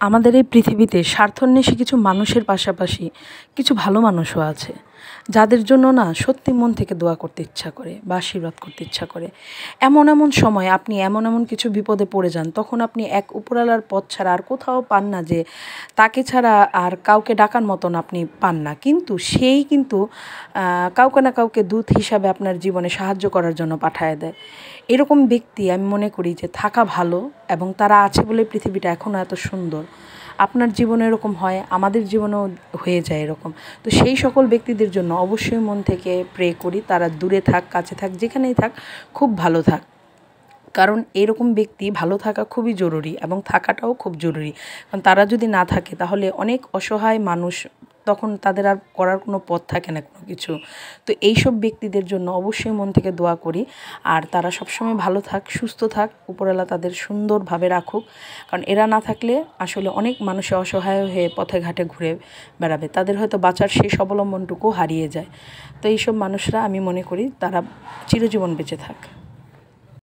আমাদের এই পৃথিবীতে স্বার্থান্বেষী কিছু মানুষের পাশাপাশি কিছু ভালো মানুষও আছে, যাদের জন্য না সত্যি মন থেকে দোয়া করতে ইচ্ছা করে বা আশীর্বাদ করতে ইচ্ছা করে। এমন এমন সময় আপনি এমন এমন কিছু বিপদে পড়ে যান, তখন আপনি এক উপরওয়ালার পথ ছাড়া আর কোথাও পান না, যে তাকে ছাড়া আর কাউকে ডাকার মতন আপনি পান না। কিন্তু সেই কিন্তু কাউকে না কাউকে দূত হিসাবে আপনার জীবনে সাহায্য করার জন্য পাঠায় দেয়। এরকম ব্যক্তি আমি মনে করি যে থাকা ভালো, এবং তারা আছে বলে পৃথিবীটা এখনও এত সুন্দর। আপনার জীবনে এরকম হয়, আমাদের জীবনেও হয়ে যায় এরকম। তো সেই সকল ব্যক্তিদের জন্য অবশ্যই মন থেকে প্রে করি, তারা দূরে থাক, কাছে থাক, যেখানেই থাক, খুব ভালো থাক। কারণ এরকম ব্যক্তি ভালো থাকা খুবই জরুরি, এবং থাকাটাও খুব জরুরি। কারণ তারা যদি না থাকে তাহলে অনেক অসহায় মানুষ, তখন তাদের আর করার কোনো পথ থাকে না কোনো কিছু। তো এইসব ব্যক্তিদের জন্য অবশ্যই মন থেকে দোয়া করি, আর তারা সবসময় ভালো থাক, সুস্থ থাক, উপরওয়ালা তাদের সুন্দরভাবে রাখুক। কারণ এরা না থাকলে আসলে অনেক মানুষে অসহায় হয়ে পথে ঘাটে ঘুরে বেড়াবে, তাদের হয়তো বাঁচার শেষ অবলম্বনটুকু হারিয়ে যায়। তো এইসব মানুষরা আমি মনে করি তারা চিরজীবন বেঁচে থাক।